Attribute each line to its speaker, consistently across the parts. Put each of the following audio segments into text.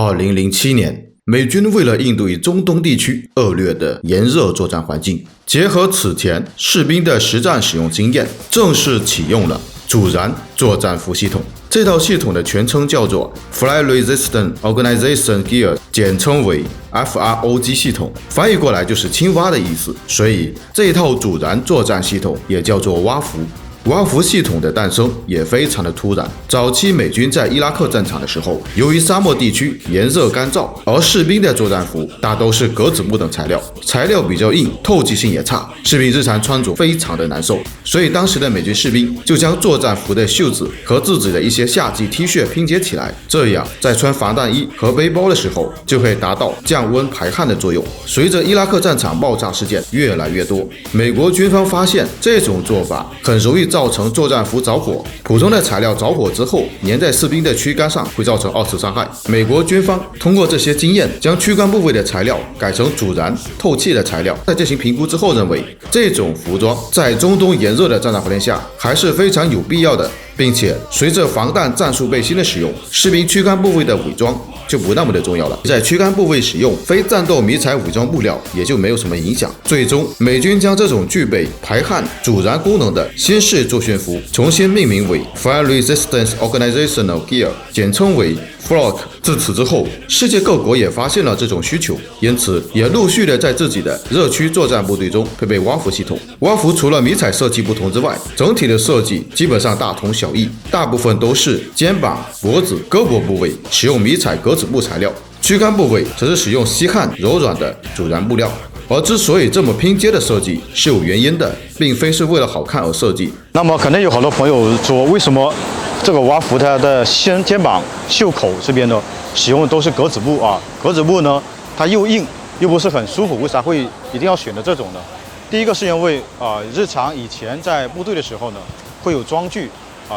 Speaker 1: 2007年，美军为了应对中东地区恶劣的炎热作战环境，结合此前士兵的实战使用经验，正式启用了阻燃作战服系统。这套系统的全称叫做 Fire Resistant Organization Gear， 简称为 FROG 系统，翻译过来就是青蛙的意思。所以这一套阻燃作战系统也叫做蛙服。蛙服系统的诞生也非常的突然。早期美军在伊拉克战场的时候，由于沙漠地区炎热干燥，而士兵的作战服大都是格子布等材料，材料比较硬，透气性也差，士兵日常穿着非常的难受。所以当时的美军士兵就将作战服的袖子和自己的一些夏季 T 恤拼接起来，这样在穿防弹衣和背包的时候，就可以达到降温排汗的作用。随着伊拉克战场爆炸事件越来越多，美国军方发现这种做法很容易造成作战服着火，普通的材料着火之后粘在士兵的躯干上，会造成二次伤害。美国军方通过这些经验，将躯干部位的材料改成阻燃透气的材料，在进行评估之后认为，这种服装在中东炎热的战场环境下还是非常有必要的，并且随着防弹战术背心的使用，士兵躯干部位的伪装就不那么的重要了。在躯干部位使用非战斗迷彩伪装布料也就没有什么影响。最终，美军将这种具备排汗、阻燃功能的新式作训服重新命名为 Fire Resistance Organizational Gear， 简称为 FROG。 自此之后，世界各国也发现了这种需求，因此也陆续的在自己的热区作战部队中配备蛙服系统。蛙服除了迷彩设计不同之外，整体的设计基本上大同小异，大部分都是肩膀、脖子、胳膊部位使用迷彩格子布材料，躯干部位则是使用吸汗柔软的阻燃布料。而之所以这么拼接的设计是有原因的，并非是为了好看而设计。
Speaker 2: 那么可能有好多朋友说，为什么这个蛙服它的肩膀袖口这边呢使用的都是格子布啊？格子布呢它又硬又不是很舒服，为啥会一定要选择这种呢？第一个是因为日常以前在部队的时候呢，会有装具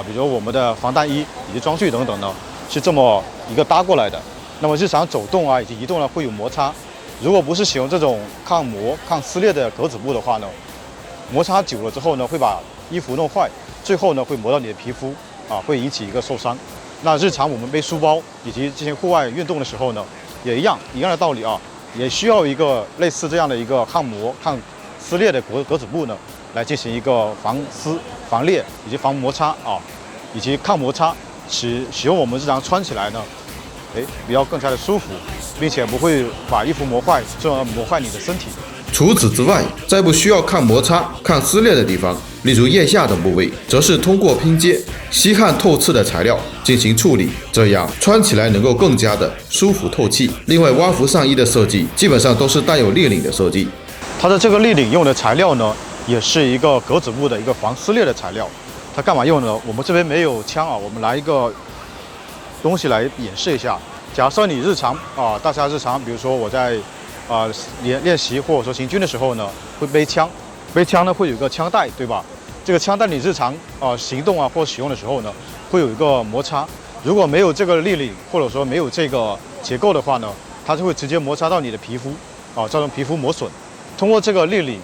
Speaker 2: 比如我们的防弹衣以及装具等等呢，是这么一个搭过来的。那么日常走动以及移动呢会有摩擦。如果不是使用这种抗磨、抗撕裂的格子布的话呢，摩擦久了之后呢，会把衣服弄坏，最后呢会磨到你的皮肤会引起一个受伤。那日常我们背书包以及进行户外运动的时候呢，也一样的道理也需要一个类似这样的一个抗磨、抗撕裂的格子布呢，来进行一个防撕、防裂以及防摩擦以及抗摩擦，使用我们日常穿起来呢，比较更加的舒服，并且不会把衣服磨坏，从而磨坏你的身体。
Speaker 1: 除此之外，在不需要抗摩擦、抗撕裂的地方，例如腋下等部位，则是通过拼接吸汗透刺的材料进行处理，这样穿起来能够更加的舒服透气。另外，蛙服上衣的设计基本上都是带有立领的设计，
Speaker 2: 它的这个立领用的材料呢，也是一个格子布的一个防撕裂的材料。它干嘛用呢？我们这边没有枪我们拿一个东西来演示一下。假设你日常大家日常，比如说我在练习或者说行军的时候呢，会背枪，背枪呢会有一个枪带，对吧？这个枪带你日常行动或者使用的时候呢，会有一个摩擦。如果没有这个立领，或者说没有这个结构的话呢，它就会直接摩擦到你的皮肤造成皮肤磨损。通过这个立领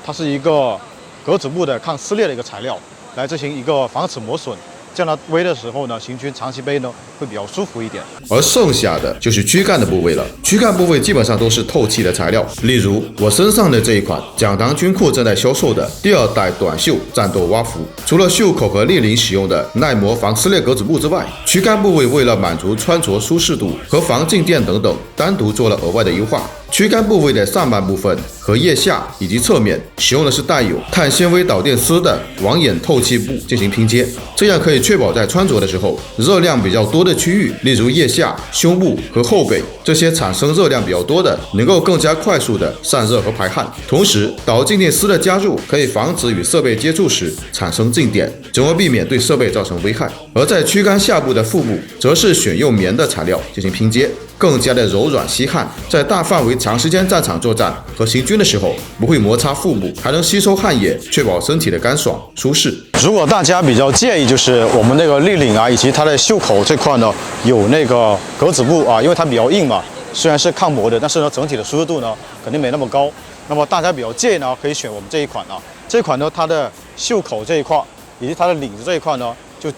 Speaker 2: 它是一个格子布的抗撕裂的一个材料，来进行一个防止磨损。这样的背的时候呢，行军长期背呢会比较舒服一点。
Speaker 1: 而剩下的就是躯干的部位了。躯干部位基本上都是透气的材料，例如我身上的这一款讲堂军裤正在销售的第2代短袖战斗蛙服，除了袖口和立领使用的耐磨防撕裂格子布之外，躯干部位为了满足穿着舒适度和防静电等等，单独做了额外的优化。躯干部位的上半部分和腋下以及侧面使用的是带有碳纤维导电丝的网眼透气布进行拼接，这样可以确保在穿着的时候，热量比较多的区域，例如腋下、胸部和后背这些产生热量比较多的，能够更加快速的散热和排汗。同时，导静电丝的加入可以防止与设备接触时产生静电，从而避免对设备造成危害。而在躯干下部的腹部，则是选用棉的材料进行拼接，更加的柔软吸汗，在大范围长时间战场作战和行军的时候不会摩擦腹部，还能吸收汗液，确保身体的干爽舒适。
Speaker 2: 如果大家比较介意就是我们那个立领以及它的袖口这块呢有那个格子布因为它比较硬嘛，虽然是抗磨的，但是呢整体的舒适度呢肯定没那么高。那么大家比较介意呢，可以选我们这一款这一款呢它的袖口这一块以及它的领子这一块呢就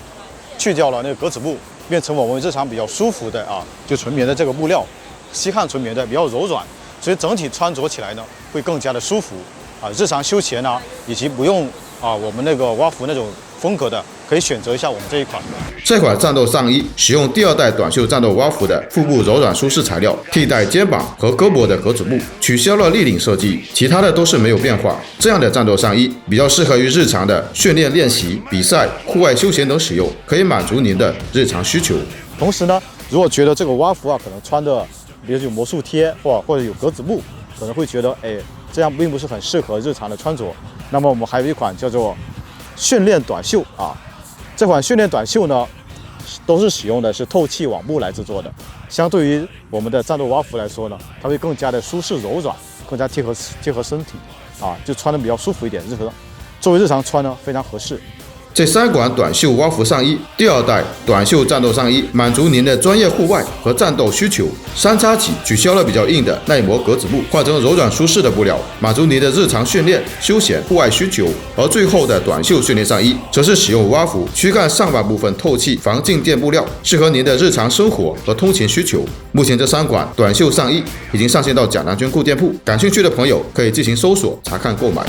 Speaker 2: 去掉了那个格子布，变成我们日常比较舒服的就纯棉的这个布料，吸汗纯棉的比较柔软，所以整体穿着起来呢会更加的舒服日常休闲以及不用我们那个蛙服那种风格的，可以选择一下我们这一款。
Speaker 1: 这款战斗上衣使用第2代短袖战斗蛙服的腹部柔软舒适材料，替代肩膀和胳膊的格子布，取消了立领设计，其他的都是没有变化。这样的战斗上衣比较适合于日常的训练练习、比赛、户外休闲等使用，可以满足您的日常需求。
Speaker 2: 同时呢，如果觉得这个蛙服可能穿的比如有魔术贴或者有格子布，可能会觉得这样并不是很适合日常的穿着。那么我们还有一款叫做训练短袖这款训练短袖呢，都是使用的是透气网布来制作的。相对于我们的战斗蛙服来说呢，它会更加的舒适柔软，更加贴合身体就穿的比较舒服一点，作为日常穿呢非常合适。
Speaker 1: 这3款短袖蛙服上衣，第2代短袖战斗上衣满足您的专业户外和战斗需求。3叉戟取消了比较硬的耐磨格子布，换成柔软舒适的布料，满足您的日常训练、休闲、户外需求。而最后的短袖训练上衣，则是使用蛙服躯干上半部分透气防静电布料，适合您的日常生活和通勤需求。目前这3款短袖上衣已经上线到蒋南军购店铺，感兴趣的朋友可以进行搜索查看购买。